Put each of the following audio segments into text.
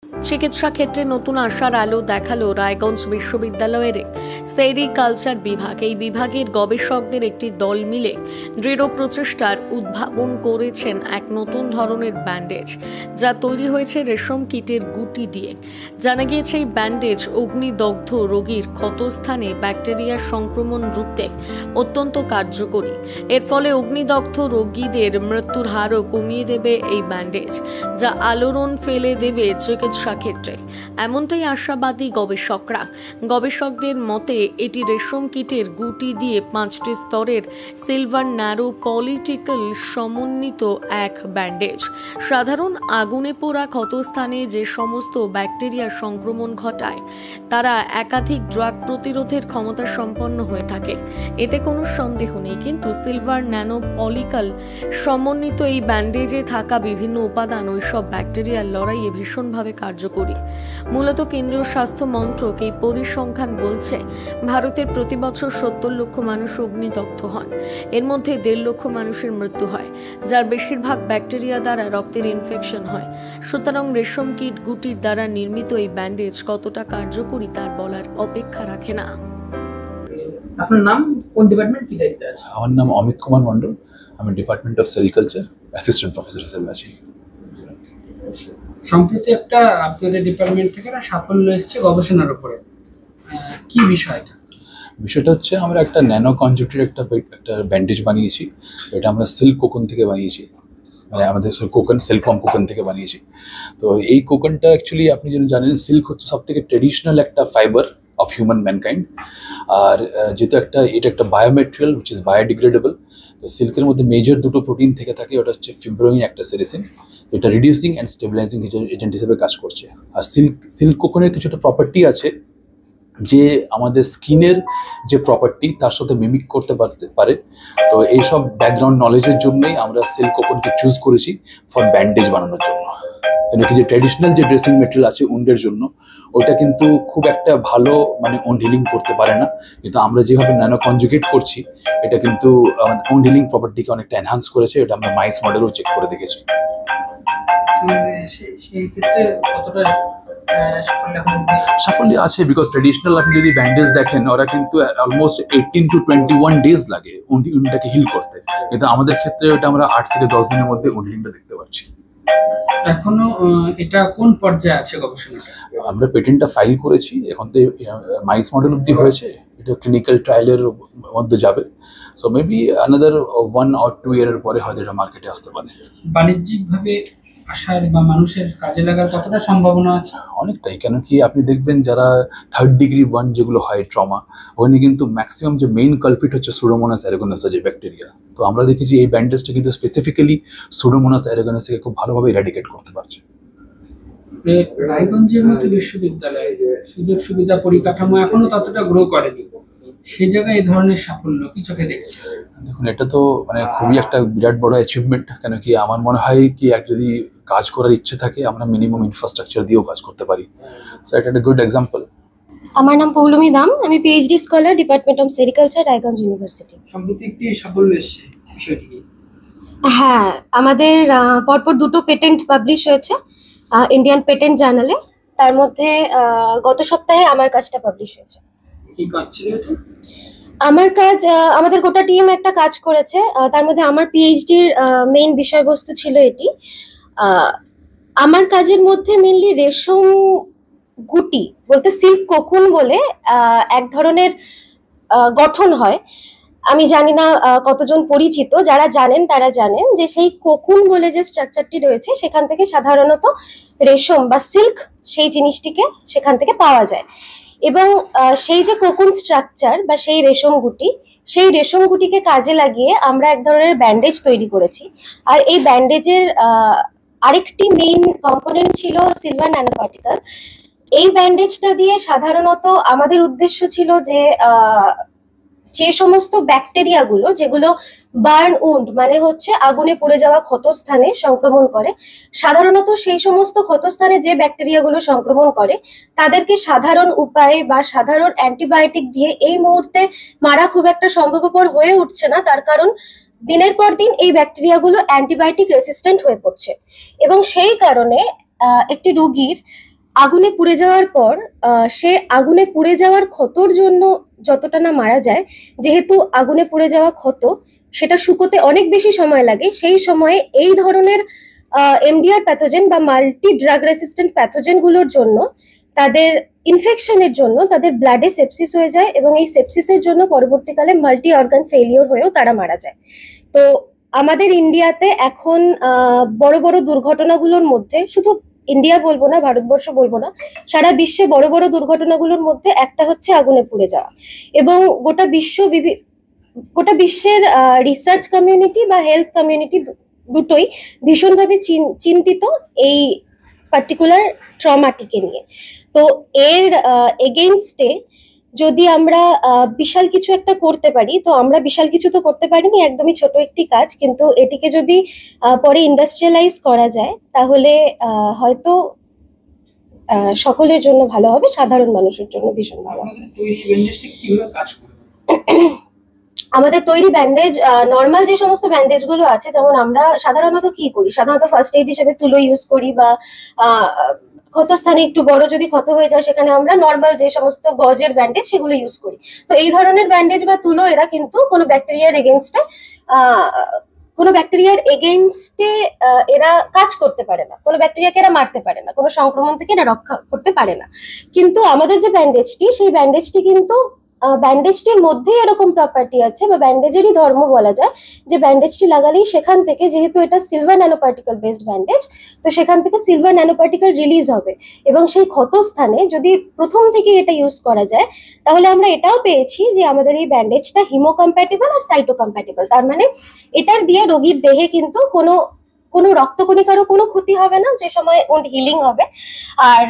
চিকিৎসা ক্ষেত্রে নতুন আশার আলো দেখালো রায়গঞ্জ বিশ্ববিদ্যালয়ের সেরিকালচার বিভাগ। এই বিভাগের গবেষকদের একটি দল মিলে দৃঢ় প্রচেষ্টার উদ্ভাবন করেছেন এক নতুন ধরনের ব্যান্ডেজ, যা তৈরি হয়েছে রেশম কীটের গুটি দিয়ে। জানা গিয়েছে এই ব্যান্ডেজ অগ্নিদগ্ধ রোগীর ক্ষতস্থানে ব্যাকটেরিয়ার সংক্রমণ রুখতে অত্যন্ত কার্যকরী। এর ফলে অগ্নিদগ্ধ রোগীদের মৃত্যুর হারও কমিয়ে দেবে এই ব্যান্ডেজ, যা আলোড়ন ফেলে দেবে চিকিৎসা ক্ষেত্রে। এমনটাই আশাবাদী গবেষকরা। গবেষকদের মতে এটি রেশম কীটের গুটি দিয়ে 5টি স্তরের সিলভার ন্যারো পলিটিক্যাল সমন্বিত এক ব্যান্ডেজ। সাধারণ আগুনে পোড়া ক্ষতস্থানে যে সমস্ত ব্যাকটেরিয়া সংক্রমণ ঘটায় তারা একাধিক ড্রাগ প্রতিরোধের ক্ষমতা সম্পন্ন হয়ে থাকে, এতে কোনো সন্দেহ নেই। কিন্তু সিলভার ন্যানো পলিক্যাল সমন্বিত এই ব্যান্ডেজে থাকা বিভিন্ন উপাদান ওইসব ব্যাকটেরিয়ার লড়াইয়ে ভীষণভাবে কার্যকরী। মূলত কেন্দ্রীয় স্বাস্থ্য মন্ত্রক এই পরিসংখ্যান বলছে ভারতের প্রতি বছর 70 লক্ষ মানুষ অগ্নিদগ্ধ হন। এর মধ্যে 1.5 লক্ষ মানুষের মৃত্যু হয়, যার বেশিরভাগ ব্যাকটেরিয়া দ্বারা রক্তের ইনফেকশন হয়। সুতরাং রেশম কীট গুটির দ্বারা নির্মিত এই ব্যান্ডেজ কতটা কার্যকরী তার বলার অপেক্ষা রাখে না। আপনার নাম, কোন ডিপার্টমেন্ট, কি দায়িত্বে আছে? আমার নাম অমিত কুমার মন্ডল। আমি department of sericulture assistant professor হিসেবে আছি। সম্প্রতি একটা আপনাদের ডিপার্টমেন্ট থেকে একটা সাফল্য এসেছে গবেষণার উপরে, কি বিষয়টা? বিষয়টা হচ্ছে আমরা একটা ন্যানো কনজুক্টিভ একটা ব্যান্ডেজ বানিয়েছি। এটা আমরা সিল্ক কোকন থেকে বানিয়েছি, মানে আমাদের কোকন সিল্কওয়াম কোকন থেকে বানিয়েছি। তো এই কোকনটা অ্যাকচুয়ালি আপনি যেন জানেন, সিল্ক হচ্ছে সব থেকে ট্রেডিশনাল একটা ফাইবার অফ হিউম্যান ম্যানকাইন্ড। আর যেহেতু এটা একটা বায়োমেটেরিয়াল উইচ ইজ বায়োডিগ্রেডেবল, তো সিল্কের মধ্যে মেজর দুটো প্রোটিন থেকে থাকে। ওটা হচ্ছে ফিব্রোইন, একটা সেরিসিন, এটা রিডিউসিং অ্যান্ড স্টেবিলাইজিং এজেন্ট হিসেবে কাজ করছে। আর সিল্ক কোকনের কিছুটা প্রপার্টি আছে যে আমাদের স্কিনের যে প্রপার্টি তার সাথে মিমিক করতে পারে। তো এইসব ব্যাকগ্রাউন্ড নলেজের জন্যই আমরা সিল্ক কোকনকে চুজ করেছি ফর ব্যান্ডেজ বানানোর জন্য। কেন কি যে ট্র্যাডিশনাল যে ড্রেসিং মেটেরিয়াল আছে উন্ডের জন্য, ওটা কিন্তু খুব একটা ভালো মানে উন্ড হিলিং করতে পারে না। কিন্তু আমরা যেভাবে ন্যানো কনজুগেট করছি, এটা কিন্তু উন্ড হিলিং প্রপার্টিকে অনেকটা এনহান্স করেছে। এটা আমরা মাইস মডেলও চেক করে দেখেছি। সেই ক্ষেত্রে কতটা সাফল্য আছে, বিকজ ট্র্যাডিশনাল আপনি যদি ব্যান্ডেজ দেখেন, ওরা কিন্তু অলমোস্ট 18 to 21 ডেজ লাগে উন্ডটাকে হিল করতে। কিন্তু আমাদের ক্ষেত্রে ওটা আমরা 8 থেকে 10 দিনের মধ্যে উন্ড হিলিংটা দেখতে পাচ্ছি। এখনো এটা কোন পর্যায়ে আছে গবেষণাটা? আমরা পেটেন্টটা ফাইল করেছি, এখন তো মাইস মডেল অব্দি হয়েছে, এটা ক্লিনিক্যাল ট্রায়ালের মধ্যে যাবে। সো মেবি আনাদার 1 or 2 ইয়ারের পরে হয়তো এটা মার্কেটে আসতে পারে। বাণিজ্যিকভাবে আসার বা মানুষের কাজে লাগার কতটা সম্ভাবনা আছে? অনেকটাই। কেন কি আপনি দেখবেন যারা 3rd ডিগ্রি বার্ন যেগুলো হয় ট্রমা, ওখানে কিন্তু ম্যাক্সিমাম যে মেইন কালপ্রিট হচ্ছে সুডোমোনাস অ্যারাগোনাসা যে ব্যাকটেরিয়া। তো আমরা দেখেছি এই ব্যান্ডেজটা কিন্তু স্পেসিফিক্যালি সুডোমোনাস অ্যারাগোনাসাকে খুব ভালোভাবে ইরাডিকেট করতে পারছে। রায়গঞ্জের মতো বিশ্ববিদ্যালয়ে সুযোগ সুবিধা পরিকাঠামো এখনো ততটা গ্রো করেনি, সেই জায়গায় এই ধরনের সাফল্য কি চোখে দেখছে? দেখুন, এটা তো মানে খুবই একটা বিরাট বড় অ্যাচিভমেন্ট। কেন কি আমার মনে হয় কি যদি কাজ করার ইচ্ছে থাকে, আমরা মিনিমাম ইনফ্রাস্ট্রাকচার দিয়েও কাজ করতে পারি। সো এটা একটা গুড এক্সাম্পল। আমার নাম পৌলমী দাম, আমি PhD scholar, department of sericulture, Raiganj university. সম্প্রতি একটি সাফল্য এসেছে, বিষয়টি কি? হ্যাঁ, আমাদের পরপর 2টো পেটেন্ট পাবলিশ হয়েছে ইন্ডিয়ান পেটেন্ট জার্নালে। তার মধ্যে গত সপ্তাহে আমার কাজটা পাবলিশ হয়েছে। কি কাজ ছিল এটা? আমার কাজ, আমাদের গোটা টিম একটা কাজ করেছে। তার মধ্যে আমার পিএইচডির মেইন বিষয়বস্তু ছিল এটি। আমার কাজের মধ্যে মেইনলি রেশম গুটি বলতে সিল্ক কোকুন বলে এক ধরনের গঠন হয়। আমি জানি না কতজন পরিচিত, যারা জানেন তারা জানেন যে সেই কোকুন বলে যে স্ট্রাকচারটি রয়েছে, সেখান থেকে সাধারণত রেশম বা সিল্ক সেই জিনিসটিকে সেখান থেকে পাওয়া যায়। এবং সেই যে কোকুন স্ট্রাকচার বা সেই রেশম গুটিকে কাজে লাগিয়ে আমরা এক ধরনের ব্যান্ডেজ তৈরি করেছি। আর এই ব্যান্ডেজের আরেকটি মেইন কম্পোনেন্ট ছিল সিলভার ন্যানো পার্টিকেল। এই ব্যান্ডেজটা দিয়ে সাধারণত আমাদের উদ্দেশ্য ছিল যে সমস্ত ব্যাকটেরিয়াগুলো যেগুলো বার্ন উন্ড মানে হচ্ছে আগুনে পুড়ে যাওয়া ক্ষতস্থানে সংক্রমণ করে, সাধারণত সেই সমস্ত ক্ষতস্থানে যে ব্যাকটেরিয়াগুলো সংক্রমণ করে তাদেরকে সাধারণ উপায়ে বা সাধারণ অ্যান্টিবায়োটিক দিয়ে এই মুহূর্তে মারা খুব একটা সম্ভবপর হয়ে উঠছে না। তার কারণ দিনের পর দিন এই ব্যাকটেরিয়াগুলো অ্যান্টিবায়োটিক রেসিস্ট্যান্ট হয়ে পড়ছে এবং সেই কারণে একটি রোগীর আগুনে পুড়ে যাওয়ার পর সে আগুনে পুড়ে যাওয়ার ক্ষতর জন্য যতটা না মারা যায়, যেহেতু আগুনে পুড়ে যাওয়া ক্ষত সেটা শুকোতে অনেক বেশি সময় লাগে, সেই সময়ে এই ধরনের এমডিআর প্যাথোজেন বা মাল্টি ড্রাগ রেসিস্ট্যান্ট প্যাথোজেন গুলোর জন্য তাদের ইনফেকশনের জন্য তাদের ব্লাডে সেপসিস হয়ে যায় এবং এই সেপসিসের জন্য পরবর্তীকালে মাল্টি অর্গান ফেলিওর হয়েও তারা মারা যায়। তো আমাদের ইন্ডিয়াতে এখন বড় বড় দুর্ঘটনাগুলোর মধ্যে, শুধু ইন্ডিয়া বলবো না, ভারতবর্ষ বলবো না, সারা বিশ্বে বড় বড় দুর্ঘটনাগুলোর মধ্যে একটা হচ্ছে আগুনে পুড়ে যাওয়া। এবং গোটা বিশ্বের রিসার্চ কমিউনিটি বা হেলথ কমিউনিটি দুটোই ভীষণভাবে চিন্তিত এই পার্টিকুলার ট্রমাটিকে নিয়ে। তো এর এগেইনস্টে যদি আমরা বিশাল কিছু একটা করতে পারি, তো আমরা বিশাল কিছু তো করতে পারিনি, একদমই ছোট একটি কাজ, কিন্তু এটিকে যদি পরে ইন্ডাস্ট্রিয়ালাইজ করা যায় তাহলে হয়তো সকলের জন্য ভালো হবে, সাধারণ মানুষের জন্য ভীষণ ভালো হবে। আমাদের তৈরি ব্যান্ডেজ, নর্মাল যে সমস্ত ব্যান্ডেজ গুলো আছে, যেমন আমরা সাধারণত কি করি, সাধারণত ফার্স্ট এইড হিসেবে তুলো ইউজ করি, বা ক্ষতস্থানে একটু বড় যদি ক্ষত হয়ে যায় সেখানে আমরা নর্মাল যে সমস্ত গজের ব্যান্ডেজ সেগুলো ইউজ করি। তো এই ধরনের ব্যান্ডেজ বা তুলো এরা কিন্তু কোনো ব্যাকটেরিয়ার এগেইনস্টে এরা কাজ করতে পারে না, কোনো ব্যাকটেরিয়াকে এরা মারতে পারে না, কোনো সংক্রমণ থেকে এরা রক্ষা করতে পারে না। কিন্তু আমাদের যে ব্যান্ডেজটি, সেই ব্যান্ডেজটি কিন্তু ব্যান্ডেজটির মধ্যেই এরকম প্রপার্টি আছে, বা ব্যান্ডেজেরই ধর্ম বলা যায়, যে ব্যান্ডেজটি লাগালেই সেখান থেকে, যেহেতু এটা silver nano particle based bandage, তো সেখান থেকে সিলভার ন্যানো পার্টিকেল রিলিজ হবে। এবং সেই ক্ষতস্থানে যদি প্রথম থেকে এটা ইউজ করা যায়, তাহলে আমরা এটাও পেয়েছি যে আমাদের এই ব্যান্ডেজটা হিমোকম্প্যাটেবল আর সাইটোকম্প্যাটেবল। তার মানে এটার দিয়ে রোগীর দেহে কিন্তু কোনো রক্তকণিকারও কোনো ক্ষতি হবে না, যে সময় ওন্ড হিলিং হবে, আর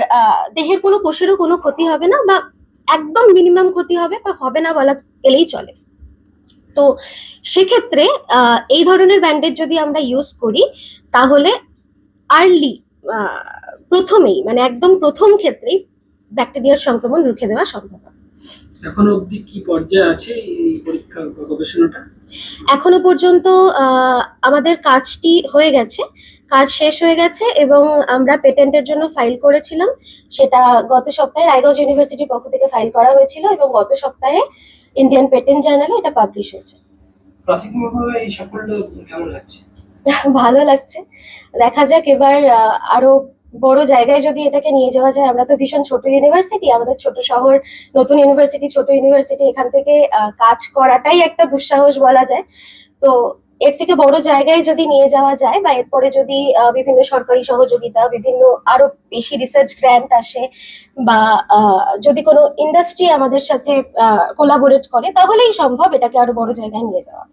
দেহের কোনো কোষেরও কোনো ক্ষতি হবে না, বা একদম মিনিমাম ক্ষতি হবে, বা হবে না বলা গেলেই চলে। তো সেক্ষেত্রে এই ধরনের ব্যান্ডেজ যদি আমরা ইউজ করি, তাহলে আর্লি প্রথমেই, মানে একদম প্রথম ক্ষেত্রেই ব্যাকটেরিয়ার সংক্রমণ রুখে দেওয়া সম্ভব। এখনো অবধি কি পর্যায়ে আছে এই পরীক্ষা গবেষণাটা? এখনো পর্যন্ত আমাদের কাজটি হয়ে গেছে, কাজ শেষ হয়ে গেছে, এবং আমরা পেটেন্টের জন্য ফাইল করেছিলাম। সেটা গত সপ্তাহে রায়গঞ্জ ইউনিভার্সিটির পক্ষ থেকে ফাইল করা হয়েছিল, এবং গত সপ্তাহে ইন্ডিয়ান পেটেন্ট জার্নালে এটা পাবলিশ হয়েছে। প্রাথমিকভাবে এই সাফল্য কেমন লাগছে? ভালো লাগছে, দেখা যাক এবার আরো বড় জায়গায় যদি এটাকে নিয়ে যাওয়া যায়। আমরা তো ভীষণ ছোট ইউনিভার্সিটি, আমাদের ছোট শহর, নতুন ইউনিভার্সিটি, ছোট ইউনিভার্সিটি, এখান থেকে কাজ করাটাই একটা দুঃসাহস বলা যায়। তো এর থেকে বড় জায়গায় যদি নিয়ে যাওয়া যায়, বা এরপরে যদি বিভিন্ন সরকারি সহযোগিতা, বিভিন্ন আরো বেশি রিসার্চ গ্র্যান্ট আসে, বা যদি কোনো ইন্ডাস্ট্রি আমাদের সাথে কোলাবোরেট করে, তাহলেই সম্ভব এটাকে আরো বড় জায়গায় নিয়ে যাওয়া।